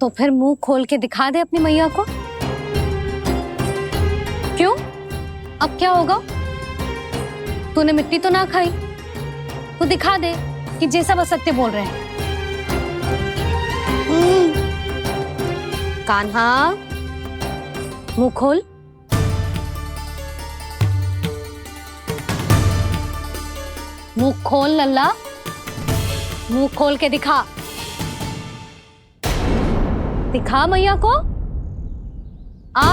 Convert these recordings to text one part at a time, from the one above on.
तो फिर मुंह खोल के दिखा दे अपनी मैया को। क्यों, अब क्या होगा? तूने मिट्टी तो ना खाई, तू दिखा दे कि जे सब असत्य बोल रहे हैं। कान्हा, मुंह खोल। मुंह खोल लल्ला, मुंह खोल के दिखा। दिखा मैया को। आ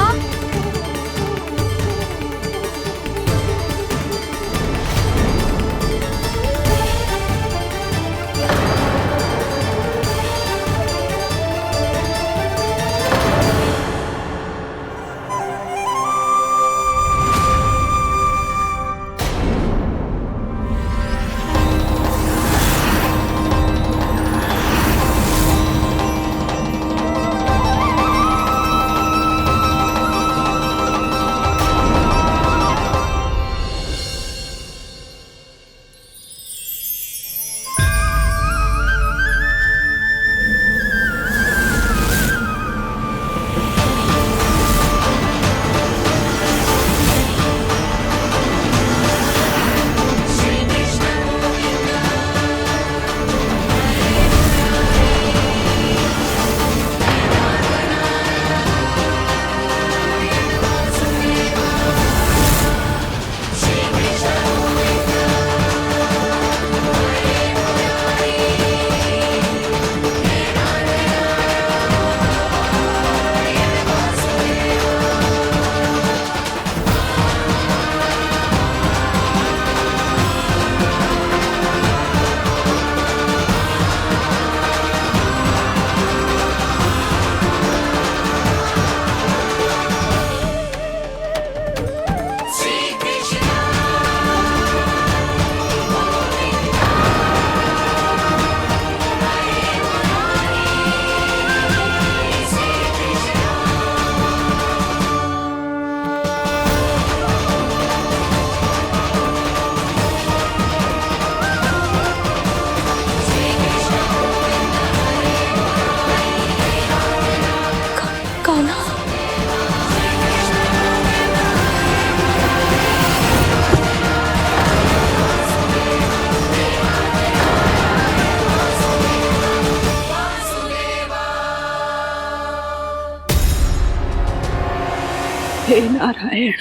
हे नारायण,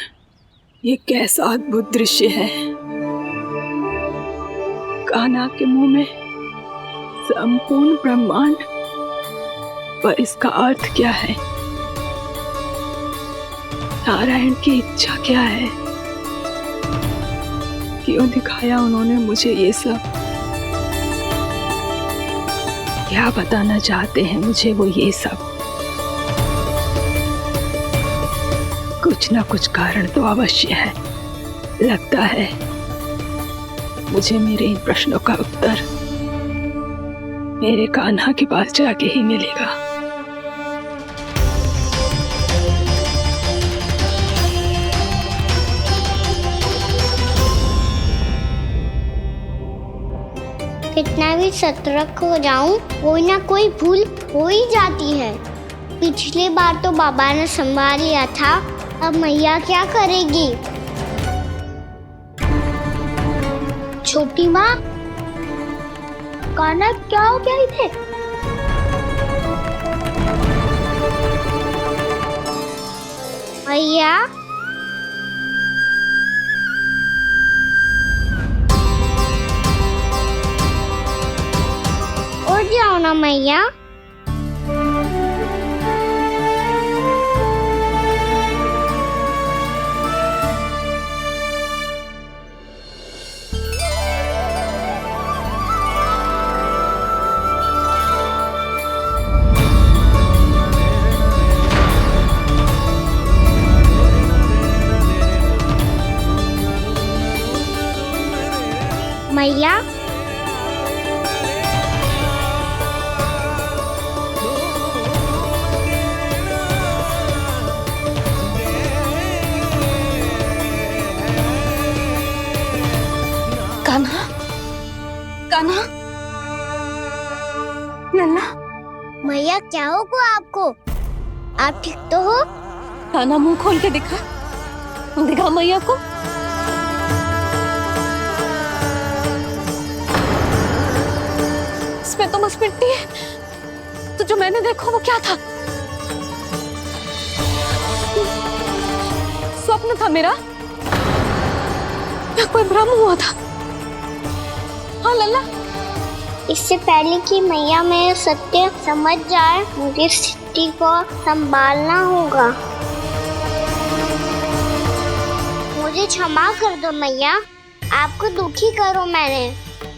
ये कैसा अद्भुत दृश्य है। कान्हा के मुंह में संपूर्ण ब्रह्मांड, पर इसका अर्थ क्या है? नारायण की इच्छा क्या है? क्यों दिखाया उन्होंने मुझे ये सब? क्या बताना चाहते हैं मुझे वो ये सब? कुछ ना कुछ कारण तो अवश्य है। लगता है मुझे मेरे इन प्रश्नों का उत्तर मेरे कान्हा के पास जाके ही मिलेगा। कितना भी सतर्क हो जाऊं, कोई ना कोई भूल हो ही जाती है। पिछली बार तो बाबा ने संभाल लिया था, अब मैया क्या करेगी? छोटी माँ, कान्हा क्या हो गया इधर? मैया, उठ जाओ ना मैया। मैया, कान्हा, कान्हा, लल्ला, मैया क्या होगा आपको? आप ठीक तो हो? कान्हा मुंह खोल के दिखा, दिखा मैया को। इसमें तो बस मिट्टी है, तो जो मैंने देखा वो क्या था? स्वप्न था मेरा या कोई भ्रम हुआ था? हाँ लल्ला, इससे पहले कि मैया मेरे सत्य समझ जाए, मुझे स्थिति को संभालना होगा। मुझे क्षमा कर दो मैया, आपको दुखी करो मैंने,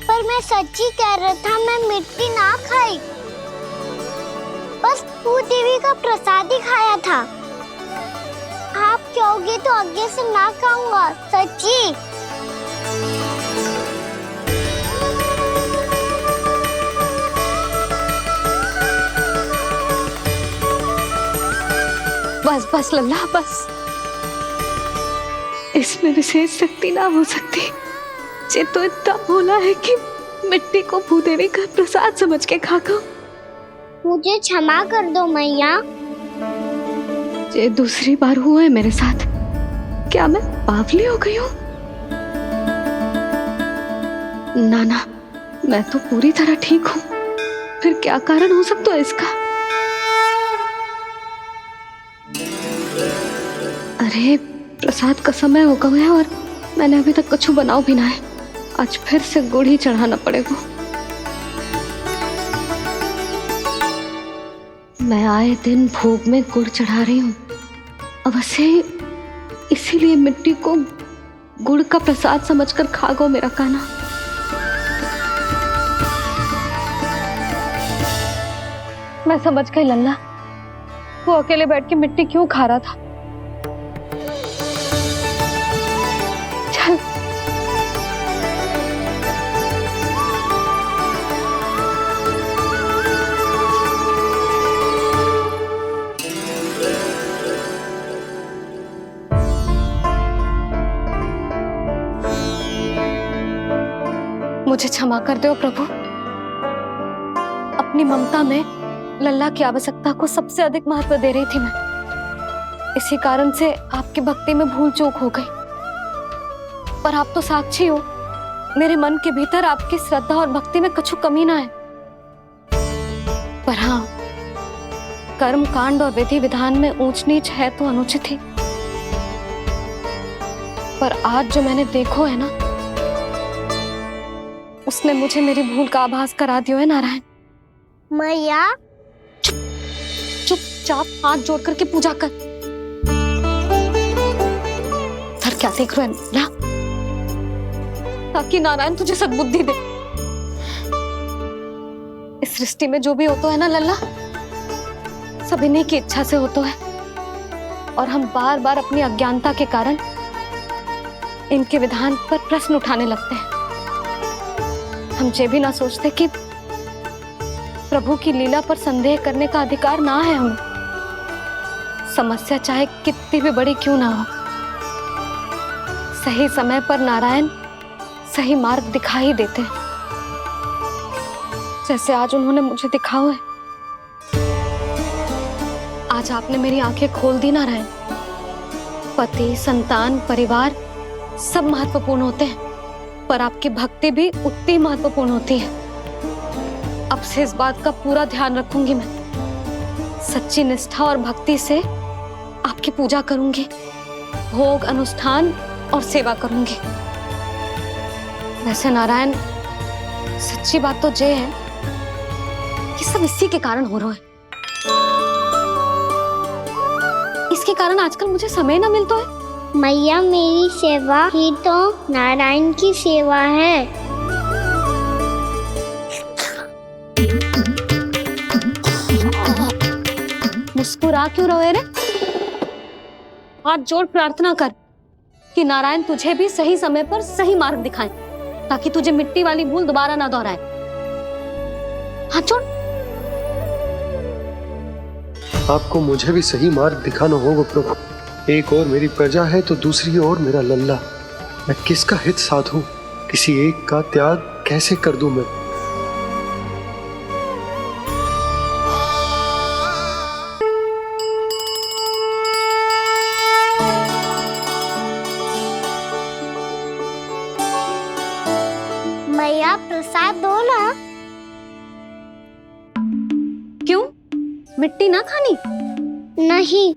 पर मैं सच्ची कह रहा था, मैं मिट्टी ना खाई, बस भूदेवी का प्रसाद ही खाया था। आप कहोगे तो आगे से ना खाऊंगा, सच्ची। बस बस लल्ला बस, इसमें विशेष शक्ति ना हो सकती। ये तो इतना भोला है कि मिट्टी को भूदेवी का प्रसाद समझ के खागा। मुझे क्षमा कर दो मैया। ये दूसरी बार हुआ है मेरे साथ। क्या मैं बावली हो गई हूँ? ना ना, मैं तो पूरी तरह ठीक हूँ। फिर क्या कारण हो सकता है इसका? अरे प्रसाद का समय हो गया है और मैंने अभी तक कुछ बनाओ भी ना है। आज फिर से गुड़ ही चढ़ाना पड़ेगा। मैं आए दिन भोग में गुड़ चढ़ा रही हूँ, अवश्य इसीलिए मिट्टी को गुड़ का प्रसाद समझकर खागो मेरा कान्हा। मैं समझ गई लल्ला, वो अकेले बैठ के मिट्टी क्यों खा रहा था। चल मुझे क्षमा कर दो प्रभु। अपनी ममता में लल्ला की आवश्यकता को सबसे अधिक महत्व दे रही थी मैं। इसी कारण से आपकी भक्ति में भूल चूक हो गई। पर आप तो साक्षी हो, मेरे मन के भीतर आपकी श्रद्धा और भक्ति में कुछ कमी ना है। पर हाँ, कर्म कांड और विधि विधान में ऊंच नीच है तो अनुचित ही। पर आज जो मैंने देखो है ना, उसने मुझे मेरी भूल का आभास करा दिया है नारायण। मैया चुपचाप हाथ जोड़ करके पूजा कर। सर क्या देख रहे हैं ना, ताकि नारायण तुझे सद्बुद्धि दे। इस सृष्टि में जो भी होता है ना लल्ला, सब इन्हीं की इच्छा से होता है। और हम बार बार अपनी अज्ञानता के कारण इनके विधान पर प्रश्न उठाने लगते हैं। हम ये भी ना सोचते कि प्रभु की लीला पर संदेह करने का अधिकार ना है हमें। समस्या चाहे कितनी भी बड़ी क्यों ना हो, सही समय पर नारायण सही मार्ग दिखा ही देते हैं, जैसे आज उन्होंने मुझे दिखाओ है। आज आपने मेरी आंखें खोल दी नारायण। पति, संतान, परिवार सब महत्वपूर्ण होते हैं, पर आपकी भक्ति भी उतनी महत्वपूर्ण होती है। अब से इस बात का पूरा ध्यान रखूंगी मैं। सच्ची निष्ठा और भक्ति से आपकी पूजा करूंगी, भोग, अनुष्ठान और सेवा करूंगी। वैसे नारायण, सच्ची बात तो ये है कि सब इसी के कारण हो रहा है। इसके कारण आजकल मुझे समय ना मिलता है। मैया, मेरी सेवा ही तो नारायण की सेवा है। मुस्कुरा क्यों रहे रे? हाथ जोड़ प्रार्थना कर कि नारायण तुझे भी सही समय पर सही मार्ग दिखाएं, ताकि तुझे मिट्टी वाली भूल दोबारा ना दोहराए। हाथ जोड़। आपको मुझे भी सही मार्ग दिखाना होगा प्रभु। एक और मेरी प्रजा है तो दूसरी ओर मेरा लल्ला। मैं किसका हित साधूं? किसी एक का त्याग कैसे कर दूं मैं? प्रसाद दो ना। क्यों? मिट्टी ना खानी? नहीं।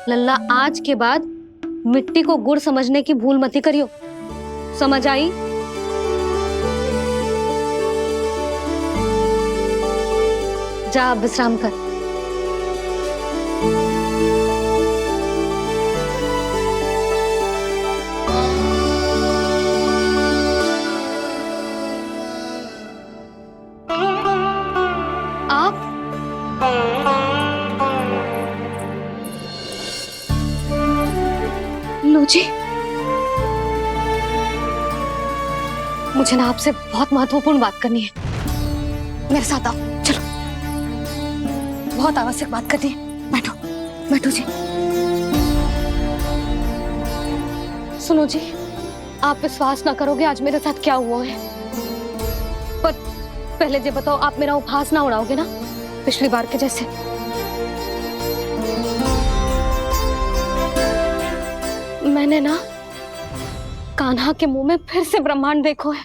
लल्ला, आज के बाद मिट्टी को गुड़ समझने की भूल मत करियो, समझ आई? जा विश्राम कर। आप लो जी, मुझे ना आपसे बहुत महत्वपूर्ण बात करनी है। मेरे साथ आओ, चलो। बहुत आवश्यक बात करनी है। बैठो, बैठो जी। सुनो जी, आप विश्वास ना करोगे आज मेरे साथ क्या हुआ है। पर पहले ये बताओ, आप मेरा उपहास ना उड़ाओगे ना, पिछली बार के जैसे? मैंने ना कान्हा के मुंह में फिर से ब्रह्मांड देखो है।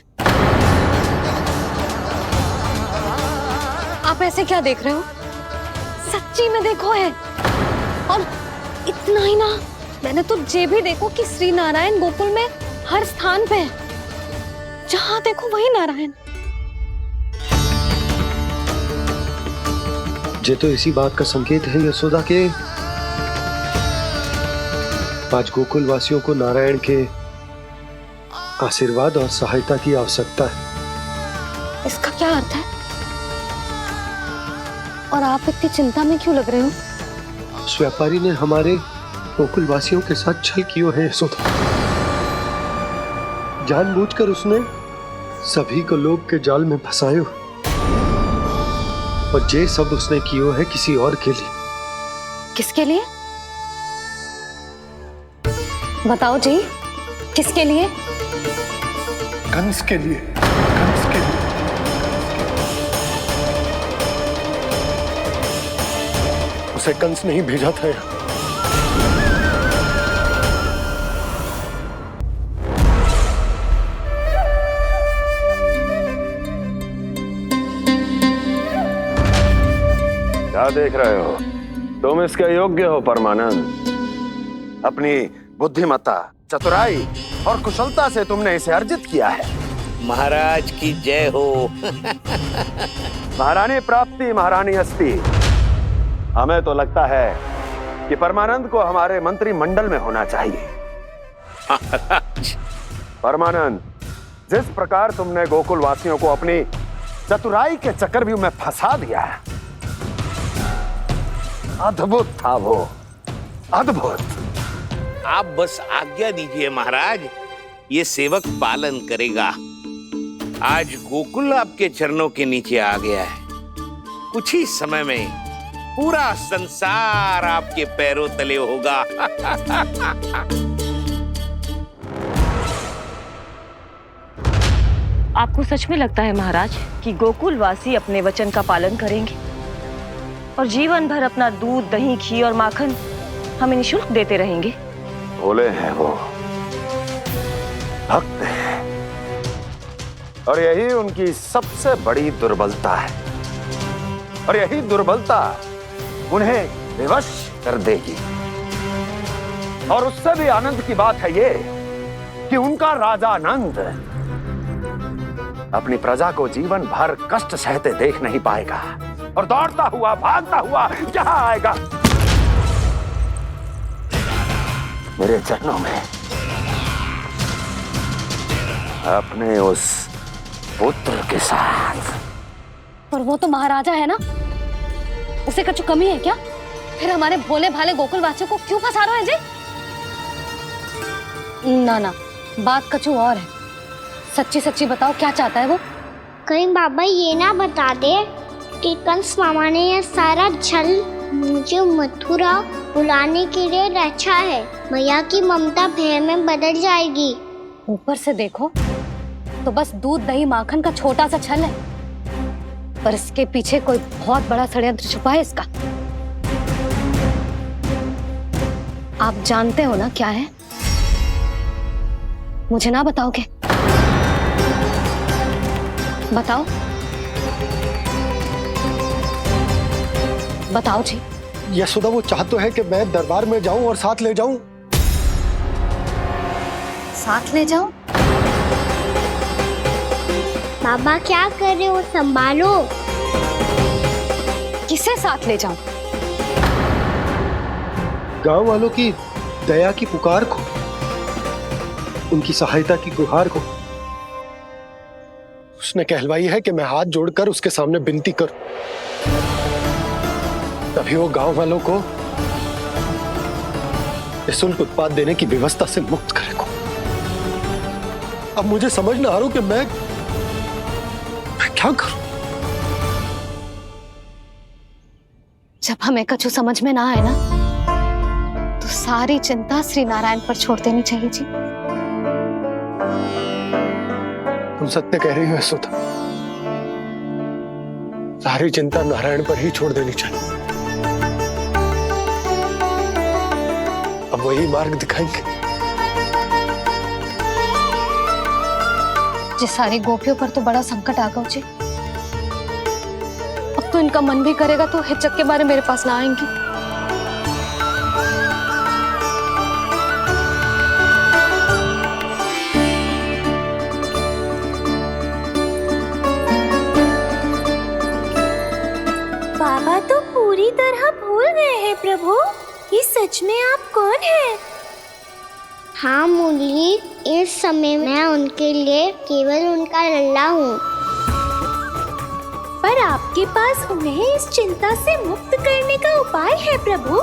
आप ऐसे क्या देख रहे हो? सच्ची में देखो है। और इतना ही ना, मैंने तो ये भी देखो कि श्री नारायण गोकुल में हर स्थान पे है, जहां देखो वही नारायण। ये तो इसी बात का संकेत है यशोदा के आज गोकुल वासियों को नारायण के आशीर्वाद और सहायता की आवश्यकता है। इसका क्या अर्थ है? और आप इतनी चिंता में क्यों लग रहे हो? उस व्यापारी ने हमारे गोकुल वासियों के साथ छल किया है यशोदा। जानबूझकर उसने सभी को लोग के जाल में फंसायो, और ये सब उसने कियो है किसी और के लिए। किसके लिए? बताओ जी, किसके लिए? कंस के लिए। कंस के लिए। उसे कंस नहीं भेजा था यहाँ। क्या देख रहे हो? तुम इसके योग्य हो परमानंद। अपनी बुद्धिमत्ता, चतुराई और कुशलता से तुमने इसे अर्जित किया है। महाराज की जय हो। महारानी प्राप्ति महारानी हस्ती। हमें तो लगता है कि परमानंद को हमारे मंत्रिमंडल में होना चाहिए। परमानंद, जिस प्रकार तुमने गोकुल वासियों को अपनी चतुराई के चक्रव्यूह में फंसा दिया है, अद्भुत था वो, अद्भुत। आप बस आज्ञा दीजिए महाराज, ये सेवक पालन करेगा। आज गोकुल आपके चरणों के नीचे आ गया है। कुछ ही समय में पूरा संसार आपके पैरों तले होगा। आपको सच में लगता है महाराज कि गोकुल वासी अपने वचन का पालन करेंगे और जीवन भर अपना दूध, दही, घी और माखन हमें निःशुल्क देते रहेंगे? भोले हैं वो, भक्त हैं, और यही उनकी सबसे बड़ी दुर्बलता है। और यही दुर्बलता उन्हें विवश कर देगी। और उससे भी आनंद की बात है ये कि उनका राजा नंद अपनी प्रजा को जीवन भर कष्ट सहते देख नहीं पाएगा और दौड़ता हुआ, भागता हुआ यहां आएगा मेरे चरणों में, अपने उस पुत्र के साथ। पर वो तो महाराजा है ना, उसे कुछ कमी है क्या? फिर हमारे भोले भाले गोकुल वासियों को क्यों फंसा रहे हैं जी? ना ना, बात कुछ और है। सच्ची सच्ची बताओ, क्या चाहता है वो? कहीं बाबा ये ना बता दे कि कंस मामा ने यह सारा छल मुझे मथुरा बुलाने के लिए रचा है। मैया की ममता भय में बदल जाएगी। ऊपर से देखो तो बस दूध, दही, माखन का छोटा सा छल है, पर इसके पीछे कोई बहुत बड़ा षड्यंत्र छुपा है इसका। आप जानते हो ना क्या है? मुझे ना बताओगे? बताओ बताओ जी। यशोदा वो चाह तो है कि मैं दरबार में जाऊं और साथ ले जाऊं। साथ ले जाओ? बाबा क्या कर रहे हो, संभालो। किसे साथ ले जाऊं? गांव वालों की दया की पुकार को, उनकी सहायता की गुहार को। उसने कहलवाई है कि मैं हाथ जोड़कर उसके सामने विनती करूं, तभी वो गांव वालों को निःशुल्क उत्पाद देने की व्यवस्था से मुक्त करेगा। अब मुझे समझ ना आ रहा कि मैं क्या करूं। जब हमें कछु समझ में ना आए ना, तो सारी चिंता श्री नारायण पर छोड़ देनी चाहिए जी। तुम सत्य कह रही हो यशोदा, सारी चिंता नारायण पर ही छोड़ देनी चाहिए। अब वही मार्ग दिखाएंगे। जिस सारी गोपियों पर तो बड़ा संकट आ गया जी। अब तो इनका मन भी करेगा तो हिचक के बारे मेरे पास ना आएंगी। बाबा तो पूरी तरह भूल गए हैं प्रभु, ये सच में आप कौन हैं? हाँ मुरली, इस समय मैं उनके लिए केवल उनका लल्ला हूँ। पर आपके पास उन्हें इस चिंता से मुक्त करने का उपाय है प्रभु।